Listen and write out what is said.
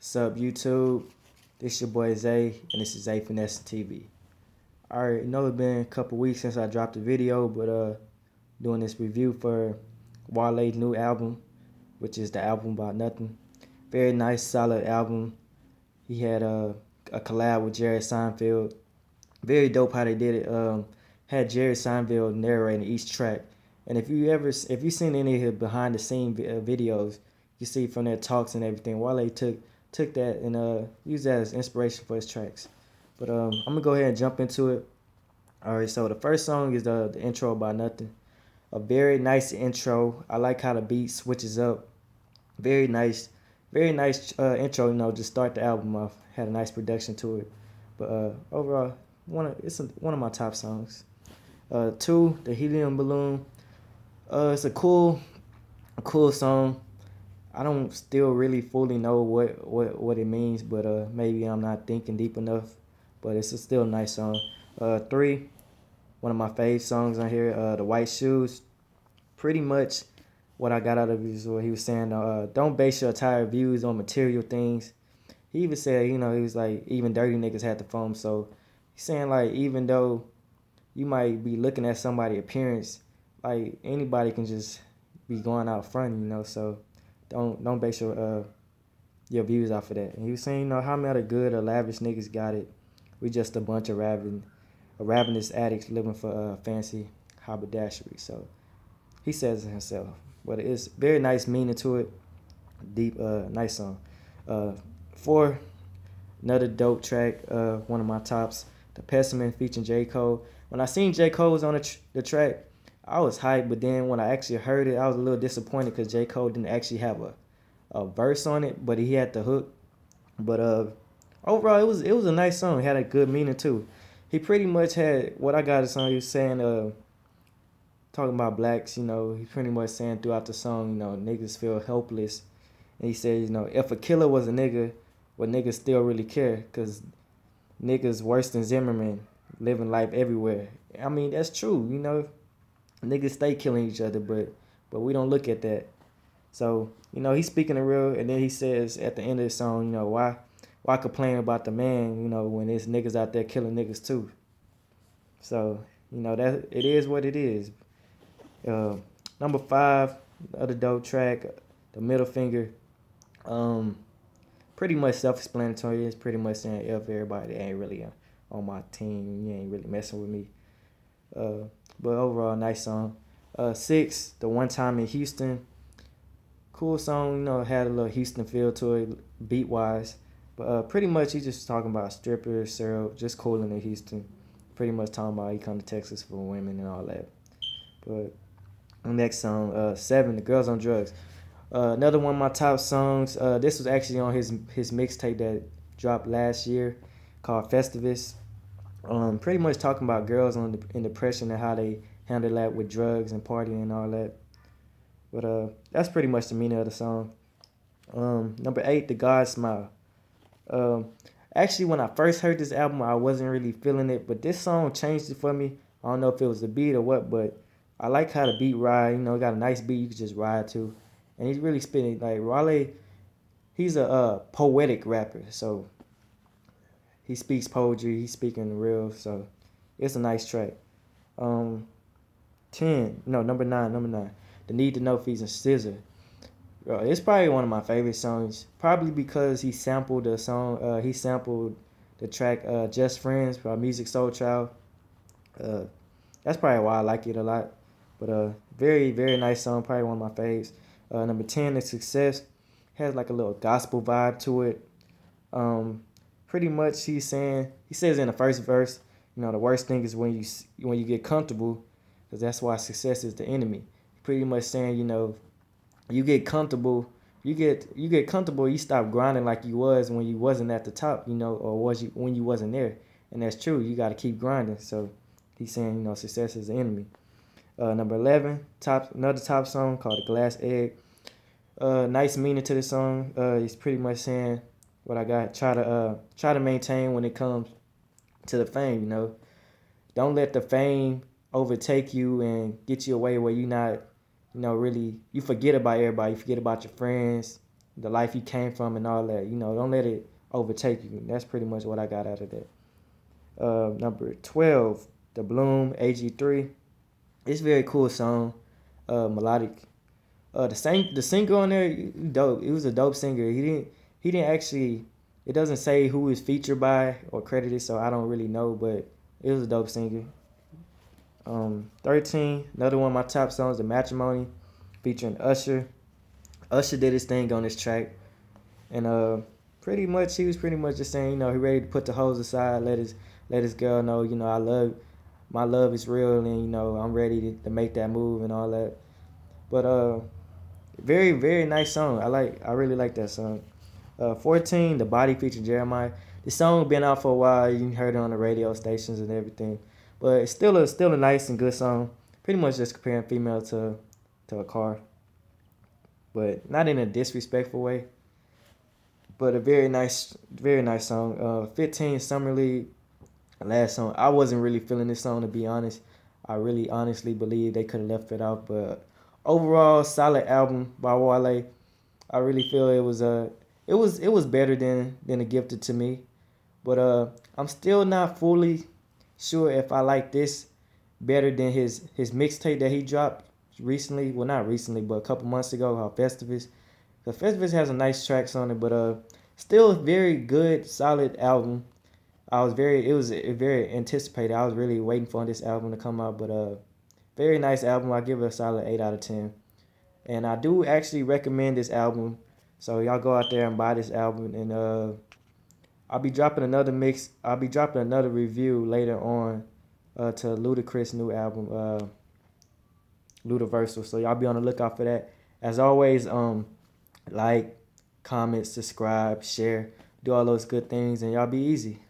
What's up, YouTube? This your boy Zay, and this is Zay Finesse TV. Alright, I know it's been a couple weeks since I dropped a video, but doing this review for Wale's new album, which is the album about nothing. Very nice, solid album. He had a collab with Jerry Seinfeld. Very dope how they did it. Had Jerry Seinfeld narrating each track, and if you seen any of his behind the scene videos, you see from their talks and everything, Wale took that and used that as inspiration for his tracks. But I'm gonna go ahead and jump into it. All right, so the first song is the intro about nothing. A very nice intro. I like how the beat switches up. Very nice, very nice intro. Just start the album off. Had a nice production to it. But overall, it's one of my top songs. Two, the helium balloon. It's a cool song. I don't still really fully know what it means, but maybe I'm not thinking deep enough. But it's still a nice song. Three, one of my fave songs on here, the White Shoes. Pretty much what I got out of it is what he was saying. Don't base your entire views on material things. He even said, he was like, even dirty niggas had to foam. So he's saying like, even though you might be looking at somebody's appearance, like anybody can just be going out front, so don't base your views off of that. And he was saying, how many other good or lavish niggas got it? We just a bunch of ravenous addicts living for fancy haberdashery. So he says it himself. But it's very nice meaning to it. Deep, nice song. Four, another dope track, one of my tops, the Pessimist featuring J. Cole. When I seen J. Cole was on the track, I was hyped, but then when I actually heard it, I was a little disappointed because J. Cole didn't actually have a verse on it, but he had the hook. But overall, it was a nice song. It had a good meaning too. He pretty much had what I got. The song he was saying, talking about blacks. He pretty much saying throughout the song, niggas feel helpless, and he said, if a killer was a nigga, would niggas still really care? Cause niggas worse than Zimmerman, living life everywhere. I mean, that's true. Niggas stay killing each other, but we don't look at that. So, he's speaking the real, and then he says at the end of the song, why complain about the man, when there's niggas out there killing niggas too. So, that it is what it is. Number five, the other dope track, the middle finger. Pretty much self-explanatory. It's pretty much saying if everybody ain't really on my team, you ain't really messing with me. But overall, nice song. Six, the one time in Houston. Cool song, had a little Houston feel to it, beat wise. But pretty much he's just talking about strippers, syrup, just cooling in Houston. Pretty much talking about he come to Texas for women and all that. But next song, seven, the girls on drugs. Another one of my top songs. This was actually on his mixtape that dropped last year, called Festivus. Pretty much talking about girls in depression and how they handle that with drugs and partying and all that. But that's pretty much the meaning of the song. Number eight, the God Smile. Actually, when I first heard this album, I wasn't really feeling it, but this song changed it for me. I don't know if it was the beat or what, but I like how the beat ride. It got a nice beat you can just ride to, and he's really spitting like Wale. He's a poetic rapper, so he speaks poetry. He's speaking real, so it's a nice track. 10, no, number nine. The Need to Know feats and Scissor. It's probably one of my favorite songs. Probably because he sampled the song. He sampled the track "Just Friends" by Music Soul Child. That's probably why I like it a lot. But very very nice song. Probably one of my faves. Number 10, the Success, has like a little gospel vibe to it. Pretty much he says in the first verse, the worst thing is when you get comfortable, because that's why success is the enemy. Pretty much saying, you get comfortable, you stop grinding like you was when you wasn't at the top, or when you wasn't there. And that's true. You got to keep grinding. So he's saying, success is the enemy. Number 11, another top song called The Glass Egg. Nice meaning to the song. He's pretty much saying what I got. Try to maintain when it comes to the fame. Don't let the fame overtake you and get you away where you not, really, you forget about everybody. You forget about your friends. the life he came from and all that. You know, don't let it overtake you. That's pretty much what I got out of that. Number 12, The Bloom, AG3. It's a very cool song, melodic. The singer on there, dope. It was a dope singer. He didn't actually. It doesn't say who is featured by or credited, so I don't really know. But it was a dope singer. 13, another one of my top songs, The Matrimony, featuring Usher. Usher did his thing on this track, and he was pretty much just saying, you know, he ready to put the hoes aside, let his girl know, you know, my love is real, and you know, I'm ready to make that move and all that. But very very nice song. I really like that song. 14, The Body featuring Jeremiah. The song been out for a while. You heard it on the radio stations and everything, but it's still a nice and good song. Pretty much just comparing female to a car, but not in a disrespectful way. But a very nice song. 15, Summer League, last song. I wasn't really feeling this song, to be honest. I really honestly believe they could have left it out, but overall, solid album by Wale. I really feel it was better than a Gifted to me. But I'm still not fully sure if I like this better than his mixtape that he dropped recently. Well, not recently, but a couple months ago, called Festivus. The Festivus has some nice tracks on it, but still a very good, solid album. It was very anticipated. I was really waiting for this album to come out, but very nice album. I give it a solid 8 out of 10. And I do actually recommend this album. So y'all go out there and buy this album, and I'll be dropping another mix. I'll be dropping another review later on to Ludacris' new album, Ludaversal. So y'all be on the lookout for that. As always, like, comment, subscribe, share, do all those good things, and y'all be easy.